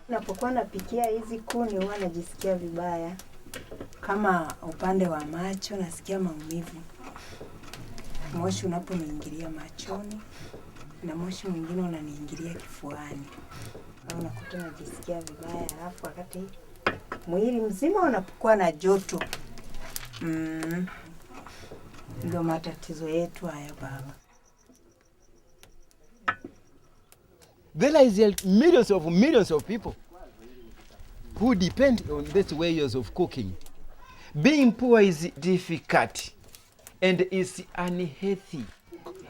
Napokuwa napikia hizi kuni huwa najisikia vibaya. Kama upande wa macho nasikia maumivu. Moshi unaponiingilia machoni na moshi mwingine unaniingilia kifuani. Au nakuta najisikia vibaya, alafu wakati mwili mzima unapokuwa na joto. Ndio matatizo yetu haya baba. There is millions of people who depend on these ways of cooking. Being poor is difficult and is unhealthy,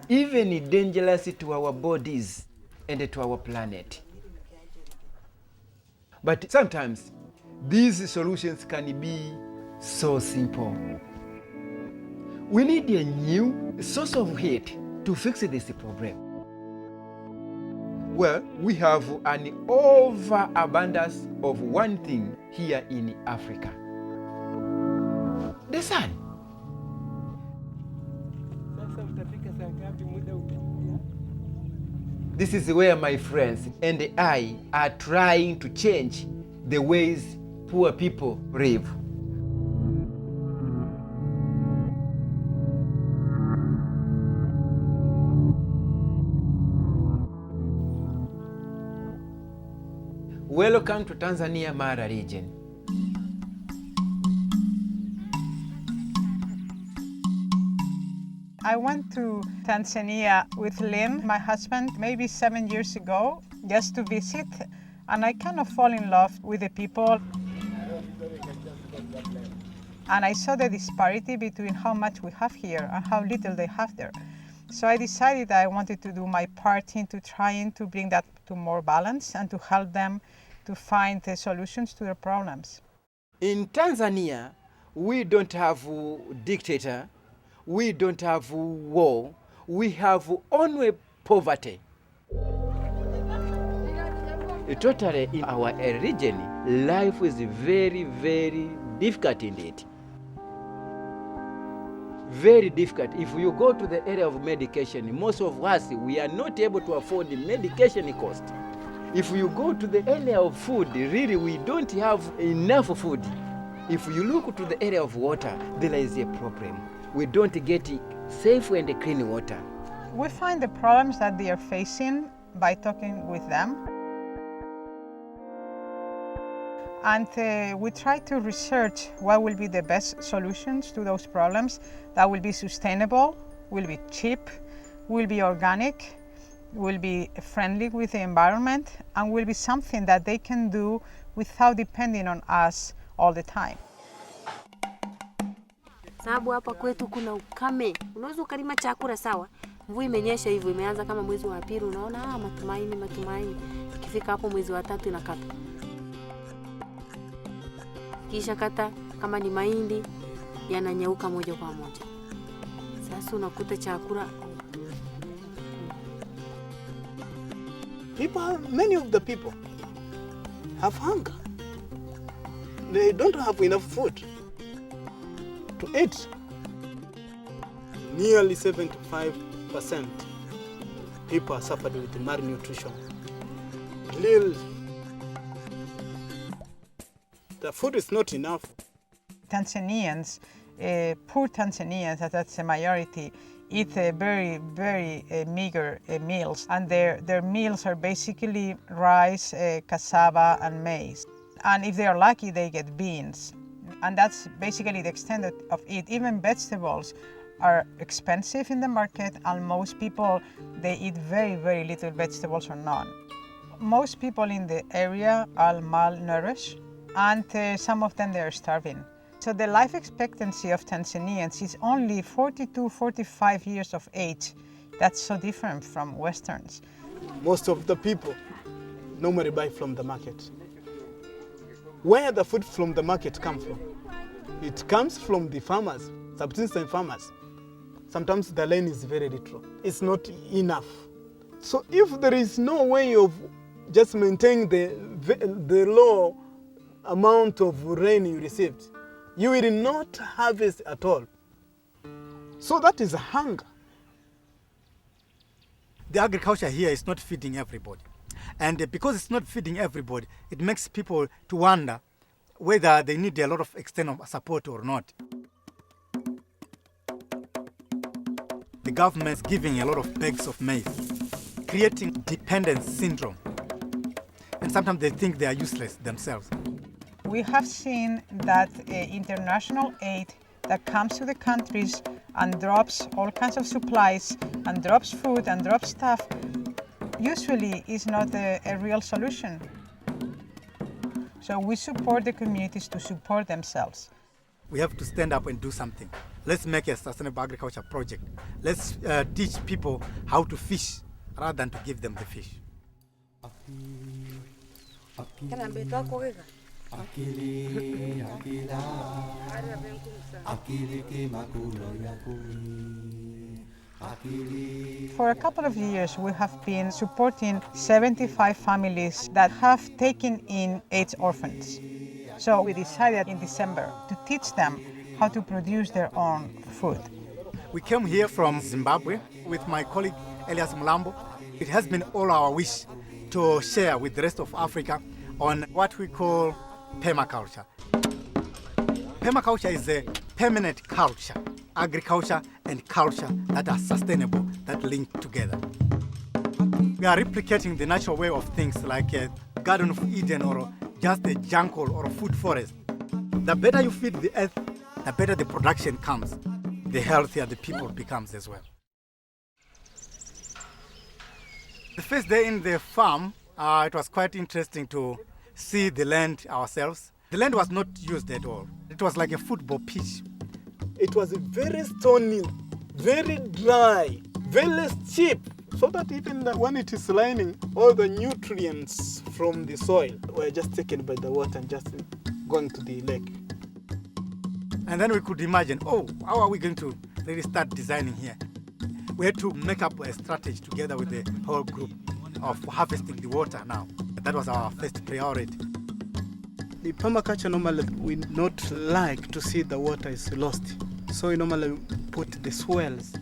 even dangerous to our bodies and to our planet. But sometimes these solutions can be so simple. We need a new source of heat to fix this problem. Well, we have an overabundance of one thing here in Africa. The sun. This is where my friends and I are trying to change the ways poor people live. Welcome to Tanzania Mara region. I went to Tanzania with Lim, my husband, maybe 7 years ago, just to visit, and I kind of fall in love with the people. And I saw the disparity between how much we have here and how little they have there. So I decided that I wanted to do my part into trying to bring that to more balance and to help them to find the solutions to their problems. In Tanzania, we don't have a dictator, we don't have war, we have only poverty. Totally in our region, life is very, very difficult indeed. Very difficult. If you go to the area of medication, most of us, we are not able to afford the medication cost. If you go to the area of food, really we don't have enough food. If you look to the area of water, there is a problem. We don't get safe and clean water. We find the problems that they are facing by talking with them. And we try to research what will be the best solutions to those problems that will be sustainable, will be cheap, will be organic, will be friendly with the environment, and will be something that they can do without depending on us all the time. Sababu hapa kwetu kuna ukame. Unaweza ukalima chakula sawa. Mvua imenyesha hivyo, imeanza kama mwezi wa pili, unaona matumaini. Ikifika hapo mwezi wa 3 inakata. Kisha kata kama ni mahindi yananyauka moja kwa moja. Sasa unakuta chakula. Many of the people have hunger. They don't have enough food to eat. Nearly 75% people are suffered with malnutrition. The food is not enough. Tanzanians, poor Tanzanians, that's a majority, eat very, very meager meals. And their meals are basically rice, cassava, and maize. And if they are lucky, they get beans. And that's basically the extent of it. Even vegetables are expensive in the market, and most people, they eat very, very little vegetables or none. Most people in the area are malnourished, and some of them, they are starving. So the life expectancy of Tanzanians is only 42, 45 years of age. That's so different from Westerns. Most of the people normally buy from the market. Where the food from the market comes from? It comes from the farmers, subsistence farmers. Sometimes the land is very little. It's not enough. So if there is no way of just maintaining the low amount of rain you received, you will not harvest at all. So that is hunger. The agriculture here is not feeding everybody. And because it's not feeding everybody, it makes people to wonder whether they need a lot of external support or not. The government's giving a lot of bags of maize, creating dependence syndrome. And sometimes they think they are useless themselves. We have seen that international aid that comes to the countries and drops all kinds of supplies and drops food and drops stuff usually is not a real solution. So we support the communities to support themselves. We have to stand up and do something. Let's make a sustainable agriculture project. Let's teach people how to fish rather than to give them the fish. For a couple of years, we have been supporting 75 families that have taken in 8 orphans. So we decided in December to teach them how to produce their own food. We came here from Zimbabwe with my colleague Elias Mulambo. It has been all our wish to share with the rest of Africa on what we call permaculture. Permaculture is a permanent culture, agriculture and culture that are sustainable, that link together. We are replicating the natural way of things like a Garden of Eden or just a jungle or a food forest. The better you feed the earth, the better the production comes, the healthier the people becomes as well. The first day in the farm, it was quite interesting to see the land ourselves. The land was not used at all. It was like a football pitch. It was very stony, very dry, very steep, so that even when it is raining, all the nutrients from the soil were just taken by the water and just going to the lake. And then we could imagine, oh, how are we going to really start designing here? We had to make up a strategy together with the whole group of harvesting the water now. That was our first priority. The permaculture normally we not like to see the water is lost. So we normally put the swells.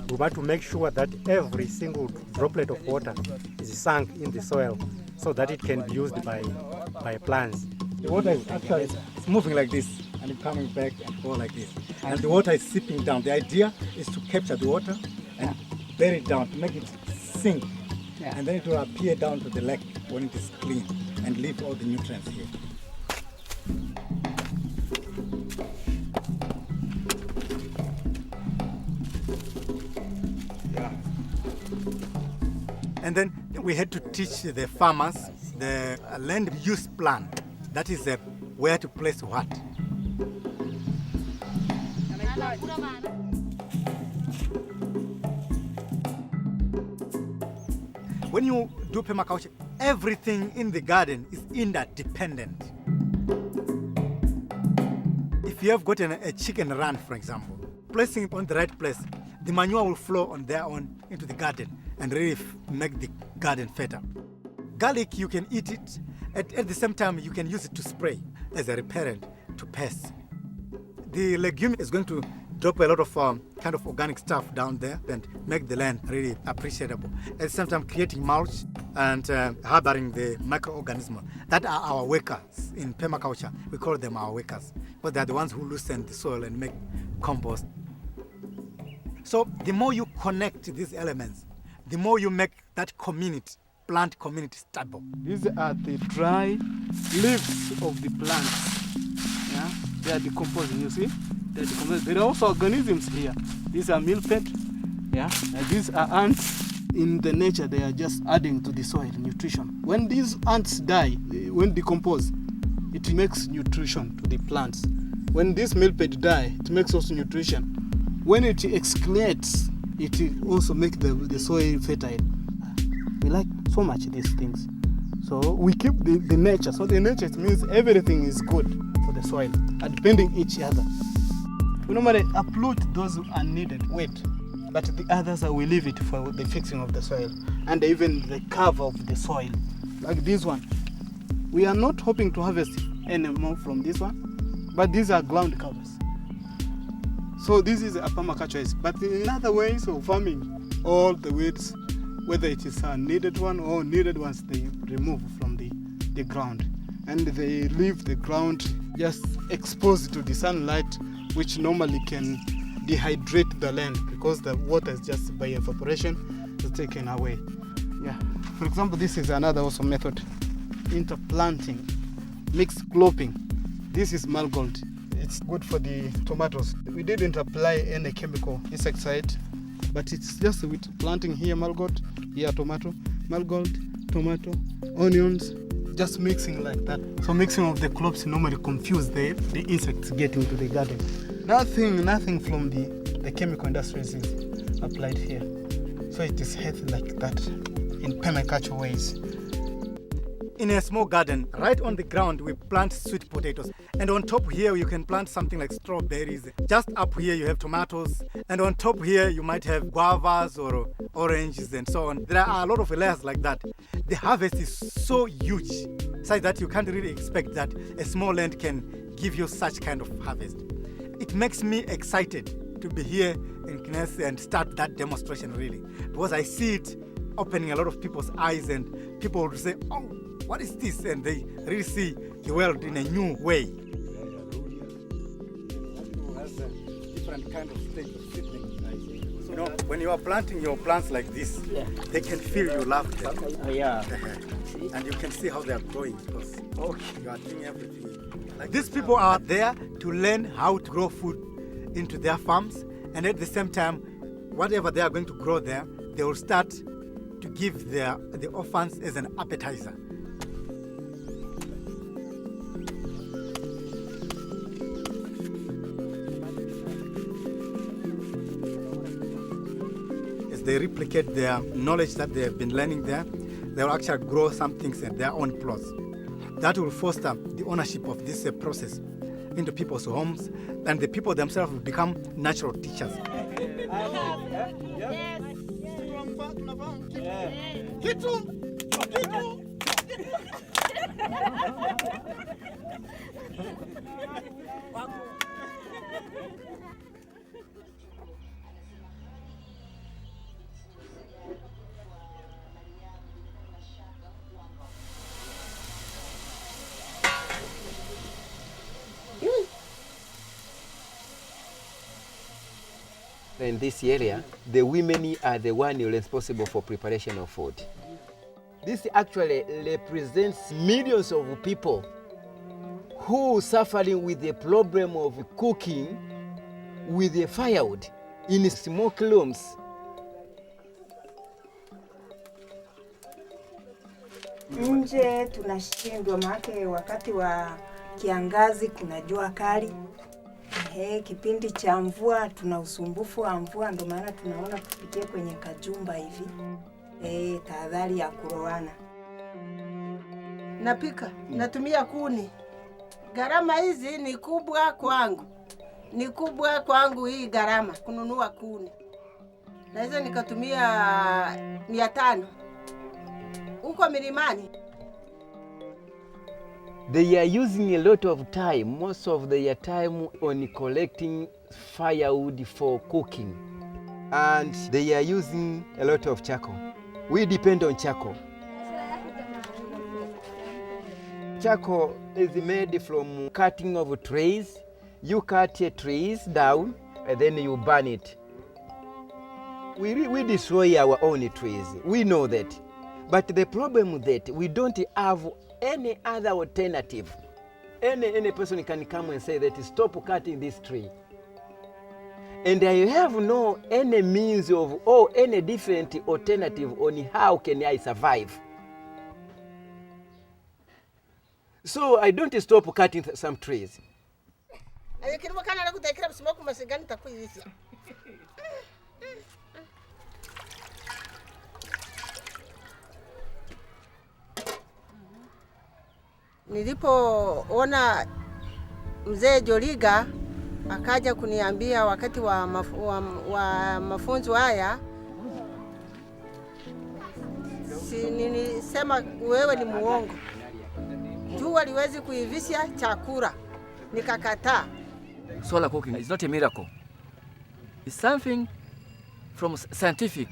We want to make sure that every single droplet of water is sunk in the soil so that it can be used by plants. The water is actually moving like this and coming back and go like this. And the water is seeping down. The idea is to capture the water and bury it down to make it sink. And then it will appear down to the lake when it is clean and leave all the nutrients here. And then we had to teach the farmers the land use plan. That is where to place what. When you do permaculture, everything in the garden is interdependent. If you have gotten a chicken run, for example, placing it on the right place, the manure will flow on their own into the garden and really make the garden fertile. Garlic, you can eat it. At the same time, you can use it to spray as a repellent to pests. The legume is going to drop a lot of kind of organic stuff down there and make the land really appreciable. At the same time, creating mulch and harboring the microorganisms that are our workers in permaculture. We call them our workers, but they are the ones who loosen the soil and make compost. So the more you connect these elements, the more you make that community, plant community, stable. These are the dry leaves of the plants. Yeah, they are decomposing. You see, they are decomposing. There are also organisms here. These are millipede. Yeah, and these are ants. In the nature, they are just adding to the soil nutrition. When these ants die, when decompose, it makes nutrition to the plants. When these millipede die, it makes also nutrition. When it excretes, it also makes the soil fertile. We like so much these things. So we keep the nature. So the nature means everything is good for the soil and depending each other. We normally uproot those who are needed, wet, but the others we leave it for the fixing of the soil and even the cover of the soil. Like this one. We are not hoping to harvest any more from this one, but these are ground covers. So this is a permaculture, but in other ways of farming, all the weeds, whether it is a needed one or needed ones, they remove from the ground. And they leave the ground just exposed to the sunlight, which normally can dehydrate the land because the water is just by evaporation is taken away. Yeah. For example, this is another also method. Interplanting, mixed clopping. This is marigold. It's good for the tomatoes. We didn't apply any chemical insecticide, but it's just with planting here marigold, here tomato, marigold, tomato, onions, just mixing like that. So mixing of the crops normally confuse the insects getting to the garden. Nothing from the chemical industries is applied here. So it is healthy like that in permaculture ways. In a small garden, right on the ground, we plant sweet potatoes. And on top here, you can plant something like strawberries. Just up here, you have tomatoes. And on top here, you might have guavas or oranges and so on. There are a lot of layers like that. The harvest is so huge, such that you can't really expect that a small land can give you such kind of harvest. It makes me excited to be here in Kines and start that demonstration really. Because I see it opening a lot of people's eyes and people will say, oh, what is this? And they really see the world in a new way. Different kind of stage of seedling. So, when you are planting your plants like this, they can feel you love them. And you can see how they are growing because you are doing everything. Like these people are there to learn how to grow food into their farms, and at the same time, whatever they are going to grow there, they will start to give the orphans as an appetizer. As they replicate their knowledge that they have been learning there, they will actually grow some things in their own plots. That will foster the ownership of this process into people's homes, and the people themselves will become natural teachers. In this area, the women are the one responsible for preparation of food. This actually represents millions of people who are suffering with the problem of cooking with the firewood in smoke rooms. Nje tunashindwa, maana wakati wa kiangazi kuna jua kali. Kipindi cha mvua tuna usumbufu wa mvua, ndio maana tunaona tupitie kwenye kajumba hivi. Tahadhari ya kuroana. Napika, natumia kuni. Gharama hizi ni kubwa kwangu. Ni kubwa kwangu hii gharama kununua kuni. Naweza nikatumia 500 huko milimani. They are using a lot of time, most of their time on collecting firewood for cooking. And they are using a lot of charcoal. We depend on charcoal. Charcoal is made from cutting of trees. You cut trees down and then you burn it. We destroy our own trees. We know that. But the problem is that we don't have any other alternative. Any person can come and say that stop cutting this tree. And I have no any means of or any different alternative on how can I survive. So I don't stop cutting some trees. Nilipoona mzee Joliga akaja kuniambia wakati wa mafunzo haya, nilisema wewe ni muongo. Jua liwezi kuivisha chakula. Nikakataa. Solar cooking is not a miracle. It's something from scientific.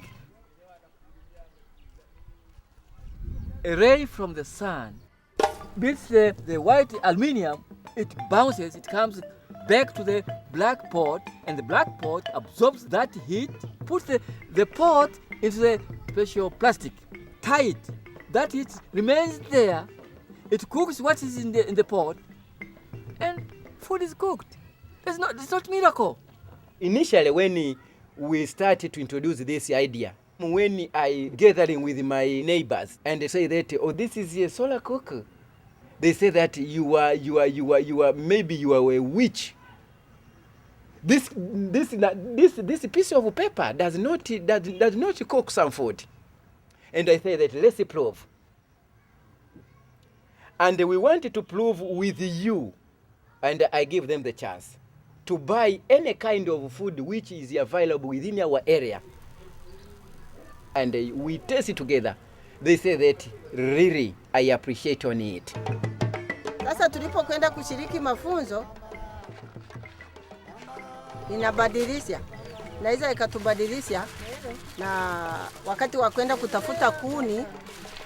A ray from the sun beats the white aluminium, it bounces, it comes back to the black pot, and the black pot absorbs that heat, puts the pot into the special plastic, tie it. That heat remains there. It cooks what is in the pot, and food is cooked. It's not miracle. Initially, when we started to introduce this idea, when I gathering with my neighbors and they say that, oh, this is a solar cooker, they say that you are maybe you are a witch. This piece of paper does not cook some food. And I say that let's prove. And we wanted to prove with you, and I give them the chance to buy any kind of food which is available within our area. And we taste it together. They say that really I appreciate on it. Sasa tulipokwenda kushiriki mafunzo, inabadilisha. Na hizo ikatubadilisha, na wakati wa kwenda kutafuta kuni,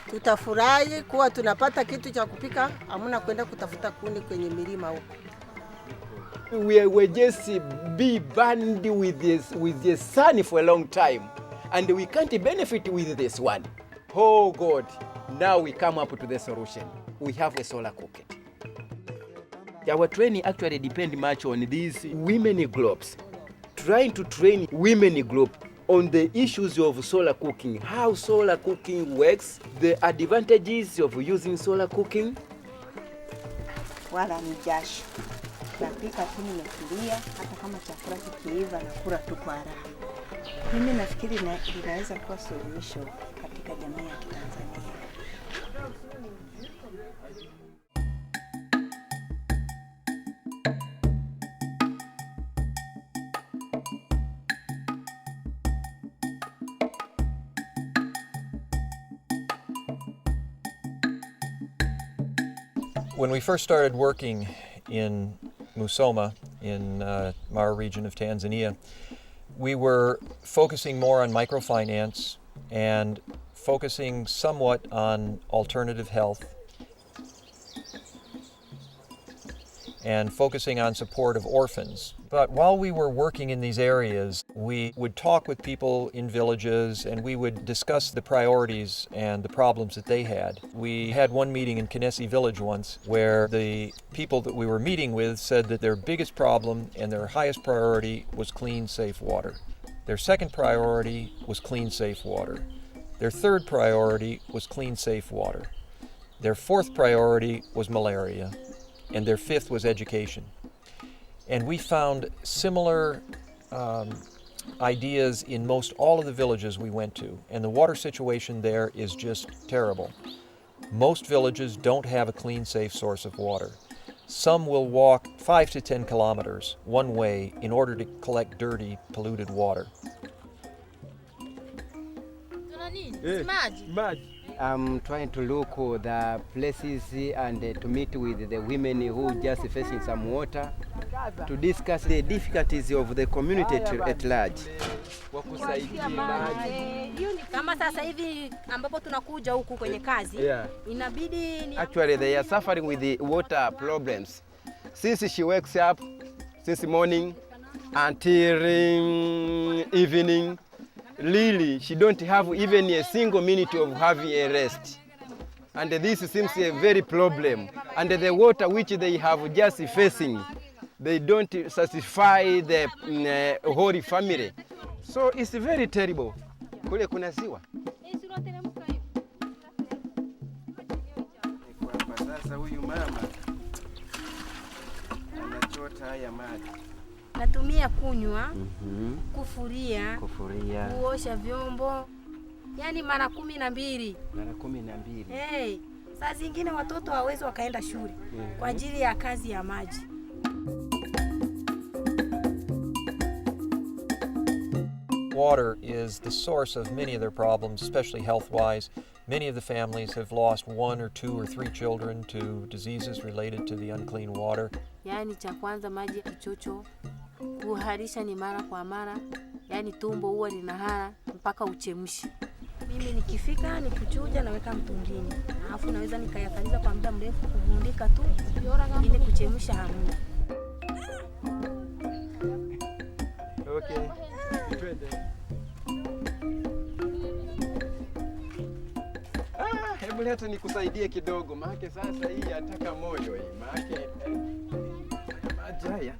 tutafurahi kuwa tunapata kitu cha kupika, hamuna kwenda kutafuta kuni kwenye milima huko. We just be burned with the sun for a long time, and we can't benefit with this one. Oh God, now we come up to the solution. We have a solar cooker. Our training actually depends much on these women groups, trying to train women group on the issues of solar cooking, how solar cooking works, the advantages of using solar cooking. Wala ni jasho. Napika tu nimetulia, hata kama chakula kikiiva na kula tu kwa raha. Mimi nafikiri inaweza kuwa suluhisho katika jamii ya Tanzania. When we first started working in Musoma, in Mara region of Tanzania, we were focusing more on microfinance and focusing somewhat on alternative health and focusing on support of orphans. But while we were working in these areas, we would talk with people in villages and we would discuss the priorities and the problems that they had. We had one meeting in Kinesi village once where the people that we were meeting with said that their biggest problem and their highest priority was clean, safe water. Their second priority was clean, safe water. Their third priority was clean, safe water. Their fourth priority was malaria. And their fifth was education. And we found similar ideas in most all of the villages we went to. And the water situation there is just terrible. Most villages don't have a clean, safe source of water. Some will walk 5 to 10 kilometers one way in order to collect dirty, polluted water. I'm trying to look the places and to meet with the women who just facing some water, to discuss the difficulties of the community at large. Kama sasa hivi ambapo tunakuja huku kwenye kazi, inabidi ni actually they are suffering with the water problems. Since she wakes up since morning until evening, really, she don't have even a single minute of having a rest. And this seems a very problem. And the water which they have just facing, they don't satisfy the whole family. So it's very terrible. Kule kuna ziwa. Sasa huyu mama anachota haya maji. natumia kunywa, kufuria, kuosha vyombo, yani mara 12. Mara 12. Hey, Saa zingine watoto hawezi wakaenda shule kwa ajili ya kazi ya maji. Water is the source of many of their problems, especially health-wise. Many of the families have lost 1 or 2 or 3 children to diseases related to the unclean water. Yaani cha kwanza maji ya kichocho, kuharisha ni mara kwa mara, yaani tumbo huwa linahara mpaka uchemshi. Mimi nikifika nikuchuja naweka mtungini. Alafu naweza nikayakaliza kwa muda mrefu kuvundika tu ili kuchemsha hamna. Okay. Hebu leta nikusaidie kidogo, maana sasa hii yataka moyo hii, maana majaya.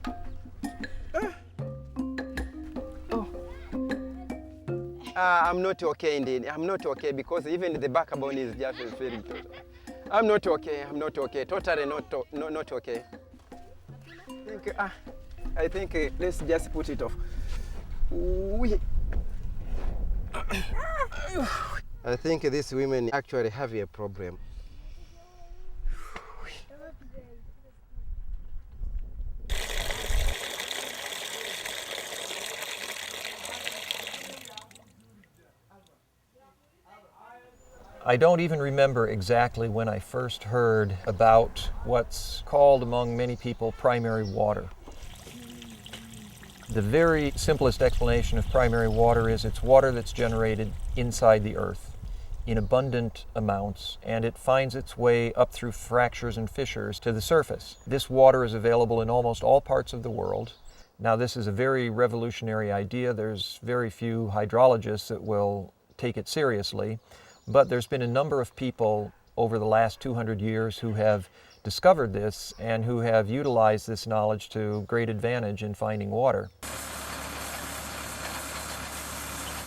I'm not okay indeed. I'm not okay because even the backbone is just feeling total. I'm not okay. I'm not okay. Totally not okay. I think let's just put it off. I think these women actually have a problem. I don't even remember exactly when I first heard about what's called among many people primary water. The very simplest explanation of primary water is it's water that's generated inside the earth in abundant amounts, and it finds its way up through fractures and fissures to the surface. This water is available in almost all parts of the world. Now, this is a very revolutionary idea. There's very few hydrologists that will take it seriously, but there's been a number of people over the last 200 years who have discovered this and who have utilized this knowledge to great advantage in finding water.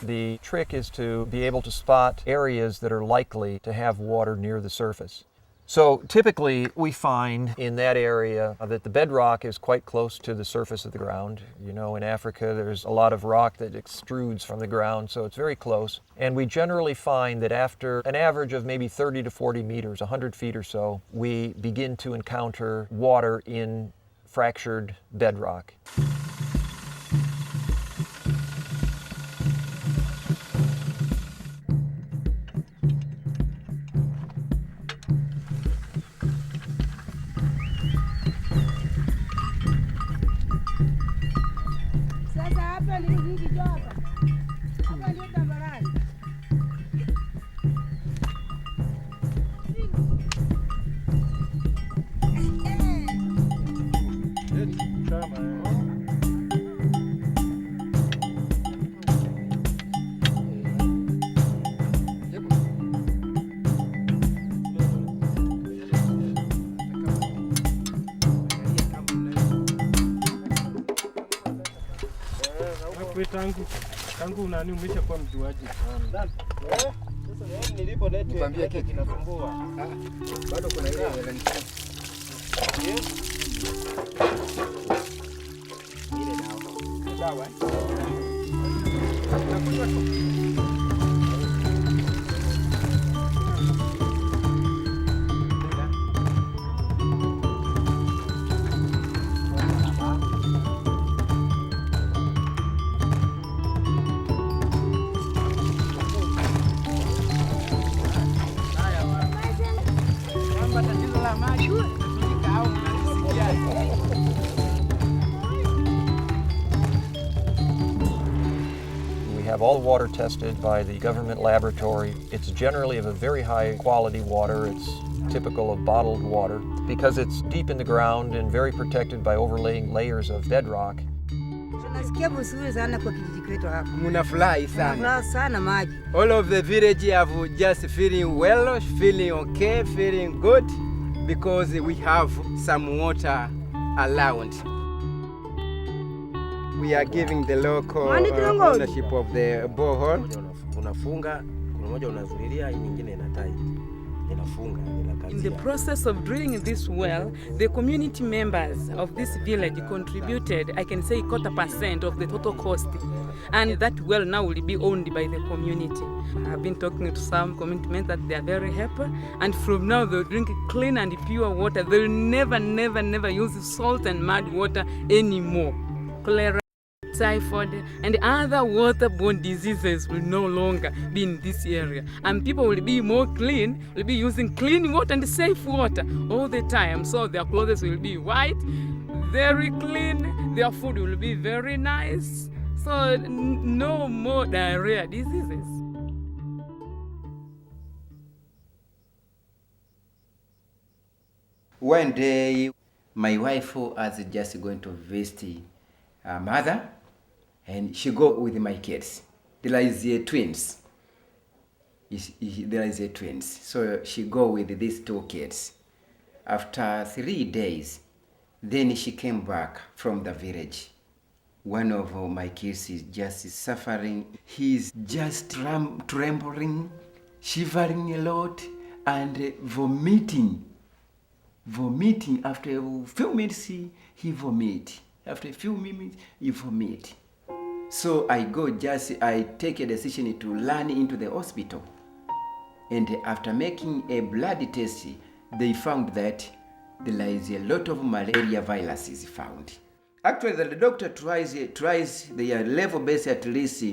The trick is to be able to spot areas that are likely to have water near the surface. So typically we find in that area that the bedrock is quite close to the surface of the ground. You know, in Africa there's a lot of rock that extrudes from the ground, so it's very close. And we generally find that after an average of maybe 30 to 40 meters, 100 feet or so, we begin to encounter water in fractured bedrock. Tangu nani umeshakuwa mjuaji sana. Sasa nilipoleta nikwambia keki kinafungua. Bado kuna ile ile dawa. We have all water tested by the government laboratory. It's generally of a very high quality water. It's typical of bottled water because it's deep in the ground and very protected by overlaying layers of bedrock. Munafurahi sana. Sana maji. All of the village have just feeling well, feeling okay, feeling good because we have some water around. We are giving the local ownership of the borehole. Unafunga, kuna moja unazuilia, nyingine ina tight. In the process of drilling this well, the community members of this village contributed, I can say, 25% of the total cost. And that well now will be owned by the community. I've been talking to some community members that they are very happy. And from now they'll drink clean and pure water. They'll never use salt and mud water anymore. Cholera, typhoid, and other waterborne diseases will no longer be in this area. And people will be more clean, will be using clean water and safe water all the time. So their clothes will be white, very clean, their food will be very nice. So no more diarrhea diseases. One day, my wife was just going to visit her mother, and she go with my kids. There is twins. There is twins. So she go with these 2 kids. After 3 days, then she came back from the village. One of my kids is just suffering. He's just trembling, shivering a lot, and vomiting. After a few minutes, he vomit. After a few minutes, he vomit. So I take a decision to run into the hospital. And after making a blood test, they found that there is a lot of malaria viruses found. Actually, the doctor tries their level best at least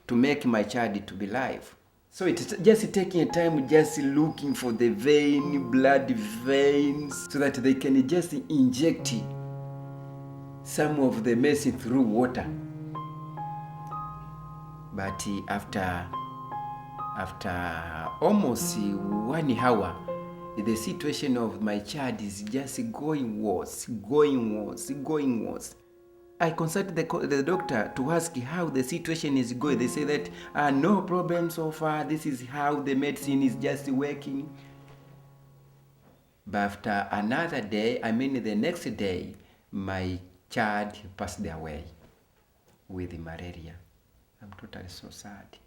to make my child to be alive. So it's just taking time, just looking for the blood veins, so that they can just inject some of the medicine through water. But after almost 1 hour, the situation of my child is just going worse. I consulted the doctor to ask how the situation is going. They say that no problem so far. This is how the medicine is just working. But after another day, the next day, my child passed away with malaria. I'm totally so sad.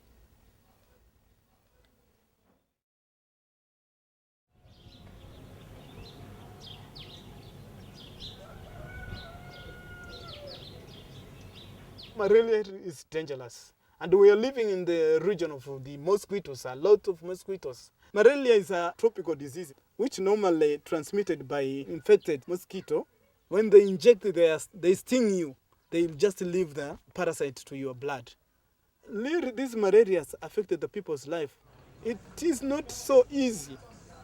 Malaria is dangerous, and we are living in the region of the mosquitoes, a lot of mosquitoes. Malaria is a tropical disease which normally transmitted by infected mosquito. When they inject, they sting you. They just leave the parasite to your blood. These malarias affected the people's life. It is not so easy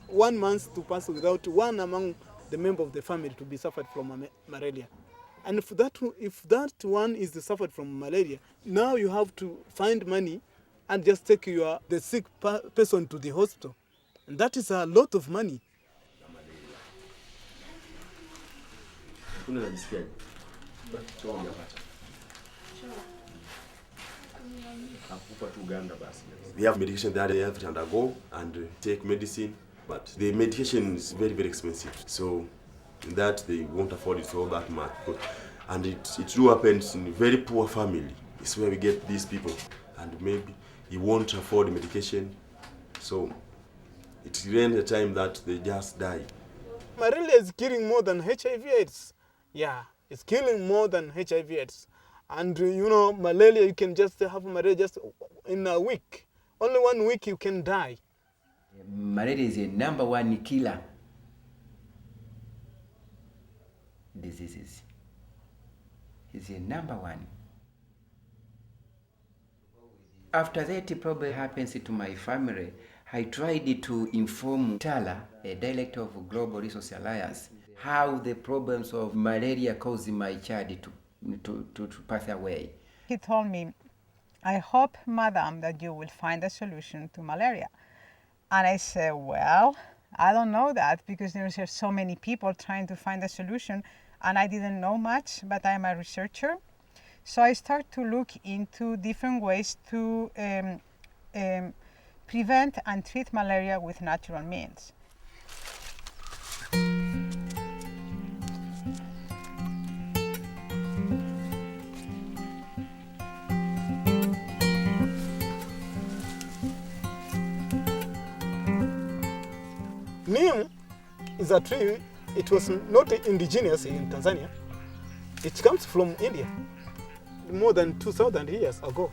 1 month to pass without one among the member of the family to be suffered from malaria. And if that one is suffered from malaria, now you have to find money and just take the sick person to the hospital. And that is a lot of money. They have medication that they have to undergo and take medicine, but the medication is very, very expensive. So that they won't afford it all that much. And it do happens in a very poor family. It's where we get these people. And maybe he won't afford the medication. So it's really a time that they just die. Malaria is killing more than HIV/AIDS. Yeah, it's killing more than HIV/AIDS. And malaria, you can just have malaria just in a week. Only 1 week you can die. Malaria is the #1 killer diseases. It's the #1. After that problem happens to my family, I tried to inform Tala, a director of Global Resource Alliance, how the problems of malaria caused my child to pass away. He told me, I hope, madam, that you will find a solution to malaria. And I said, well, I don't know that because there are so many people trying to find a solution and I didn't know much, but I'm a researcher. So I started to look into different ways to prevent and treat malaria with natural means. Neem is a tree. It was not indigenous in Tanzania. It comes from India. More than 2,000 years ago,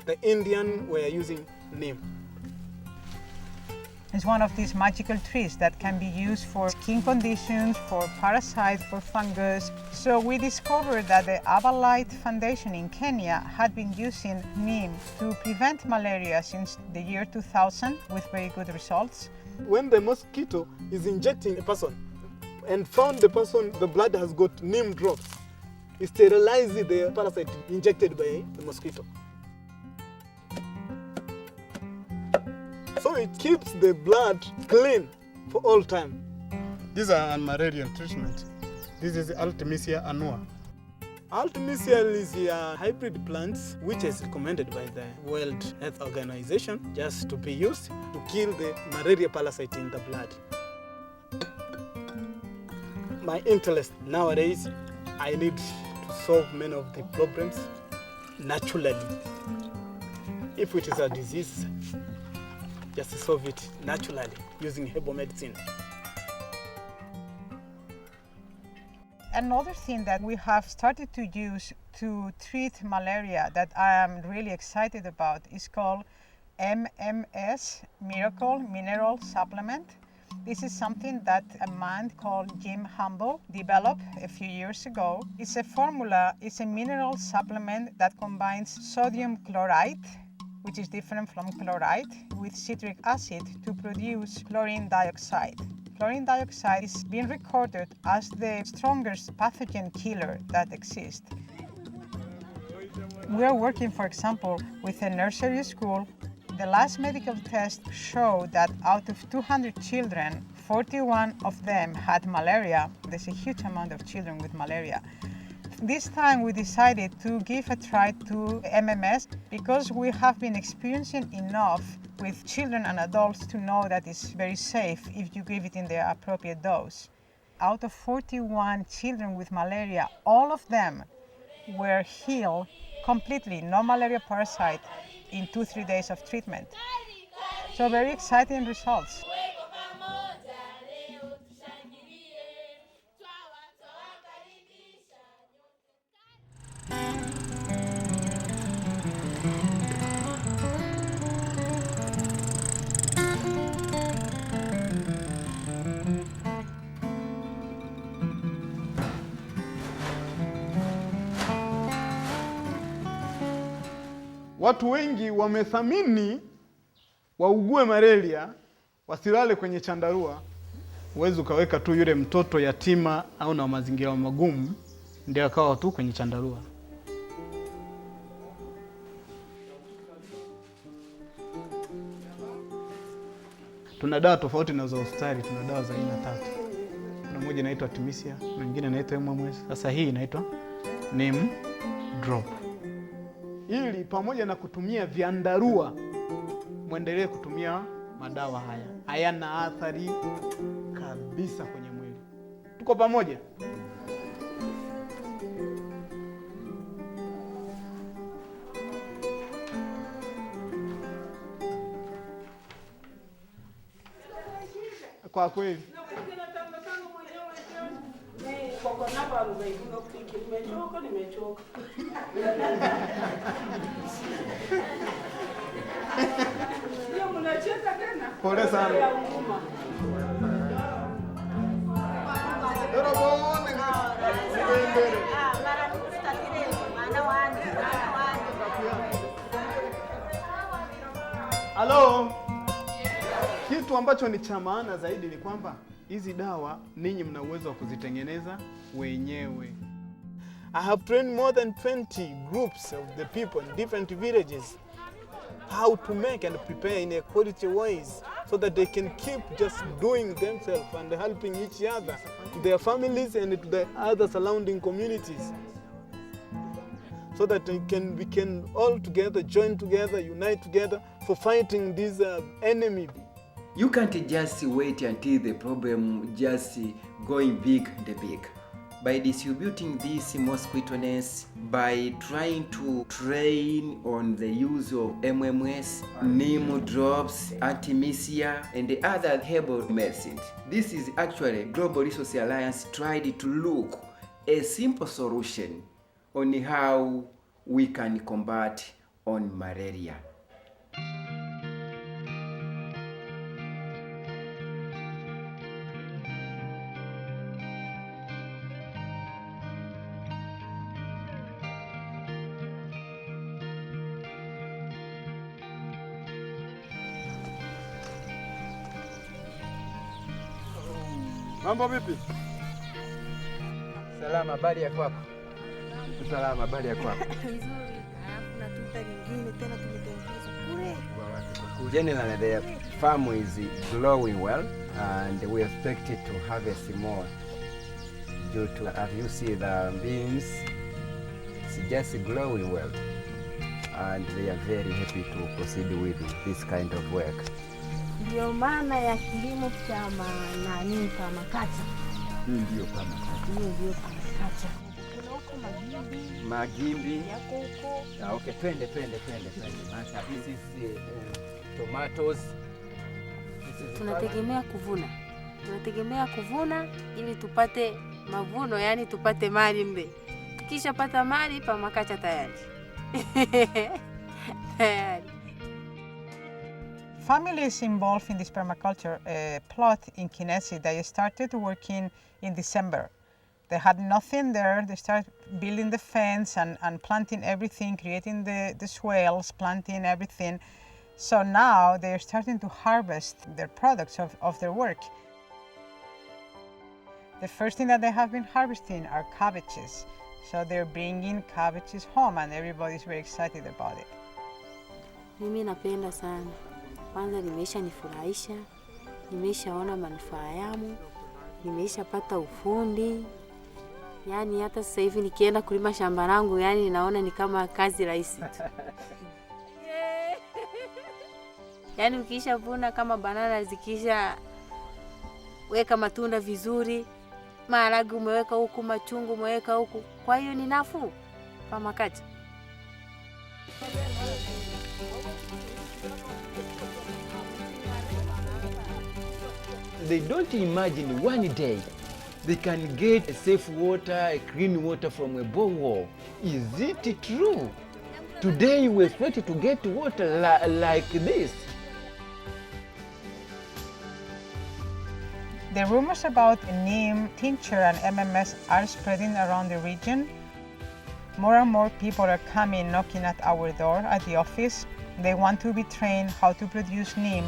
the Indians were using neem. It's one of these magical trees that can be used for skin conditions, for parasites, for fungus. So we discovered that the Avalite Foundation in Kenya had been using neem to prevent malaria since the year 2000 with very good results. When the mosquito is injecting a person and found the person, the blood has got neem drops, it sterilizes the parasite injected by the mosquito. So it keeps the blood clean for all time. These are malarial treatment. This is Artemisia annua. Artemisia is a hybrid plant which is recommended by the World Health Organization just to be used to kill the malaria parasite in the blood. My interest nowadays, I need to solve many of the problems naturally. If it is a disease, just solve it naturally using herbal medicine. Another thing that we have started to use to treat malaria that I am really excited about is called MMS, Miracle Mineral Supplement. This is something that a man called Jim Humble developed a few years ago. It's a formula, it's a mineral supplement that combines sodium chloride, which is different from chloride, with citric acid to produce chlorine dioxide. Chlorine dioxide is being recorded as the strongest pathogen killer that exists. We are working, for example, with a nursery school. The last medical test showed that out of 200 children, 41 of them had malaria. There's a huge amount of children with malaria. This time we decided to give a try to MMS because we have been experiencing enough with children and adults to know that it's very safe if you give it in the appropriate dose. Out of 41 children with malaria, all of them were healed completely, no malaria parasite, in 2-3 days of treatment. So very exciting results. Watu wengi wamethamini waugue malaria, wasilale kwenye chandarua. Huwezi ukaweka tu yule mtoto yatima au na mazingira magumu ndio akawa tu kwenye chandarua. Tuna dawa tofauti na za hospitali, tuna dawa za aina 3. Kuna moja inaitwa Artemisia, na nyingine inaitwa MMS. Sasa hii inaitwa neem drop. Ili pamoja na kutumia vyandarua, muendelee kutumia madawa haya. Hayana athari kabisa kwenye mwili. Tuko pamoja? Kwa kweli. Pole sana. Halo. Kitu ambacho ni cha maana zaidi ni kwamba hizi dawa ninyi mna uwezo wa kuzitengeneza wenyewe. I have trained more than 20 groups of the people in different villages how to make and prepare in a quality ways so that they can keep just doing themselves and helping each other, to their families and to the other surrounding communities, so that we can all together, join together, unite together for fighting this enemy. You can't just wait until the problem just going big and big. by distributing these mosquito nets, by trying to train on the use of MMS, neem drops, artemisia, and the other herbal medicines. This is actually Global Resource Alliance tried to look a simple solution on how we can combat on malaria. Mambo vipi? Salama, habari ya kwako? Salama, habari ya kwako? Nzuri. Alafu na tuta lingine tena tumetengeza kule. Generally, the farm is growing well, and we expect it to harvest more due to, as you see, the beans, it's just growing well, and they are very happy to proceed with this kind of work. Ndio maana ya kilimo cha nani pamakacha. Ndio pamakacha. Ndio pamakacha. Kuna huko magimbi. Magimbi. Yako huko. Ah, okay, twende. Sasa this is tomatoes. Tunategemea kuvuna ili tupate mavuno, yani tupate mali mbe. Tukishapata mali pamakacha tayari. Tayari. Families involved in this permaculture plot in Kinesi, they started working in December. They had nothing there. They started building the fence and planting everything, creating the swales, planting everything. So now they're starting to harvest their products of their work. The first thing that they have been harvesting are cabbages. So they're bringing cabbages home and everybody's very excited about it. Mimi napenda sana. Kwanza nimeshanifurahisha, nimeshaona manufaa yangu, nimeshapata ufundi. Yani hata sasa hivi nikienda kulima shamba langu, yani naona ni kama kazi rahisi tu. Yani ukishavuna kama banana zikisha weka matunda vizuri, maharagwe umeweka huku, machungu umeweka huku. Kwa hiyo ni nafuu pamakacha. They don't imagine one day they can get a safe water, a clean water from a borehole. Is it true? Today we expect to get water like this. The rumors about neem tincture and MMS are spreading around the region. More and more people are coming knocking at our door at the office. They want to be trained how to produce neem,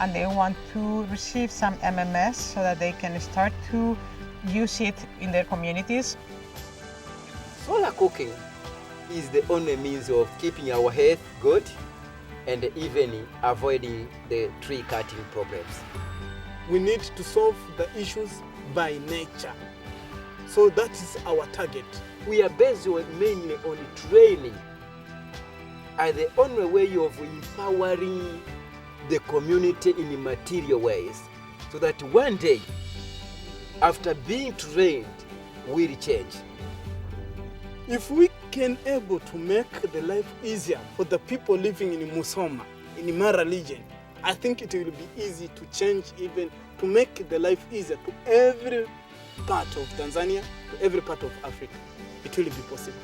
and they want to receive some MMS so that they can start to use it in their communities. Solar cooking is the only means of keeping our health good and even avoiding the tree cutting problems. We need to solve the issues by nature. So that is our target. We are based mainly on training as the only way of empowering the community in material ways, so that one day, after being trained, we'll change. If we can able to make the life easier for the people living in Musoma, in Mara region, I think it will be easy to change, even to make the life easier to every part of Tanzania, to every part of Africa. It will be possible.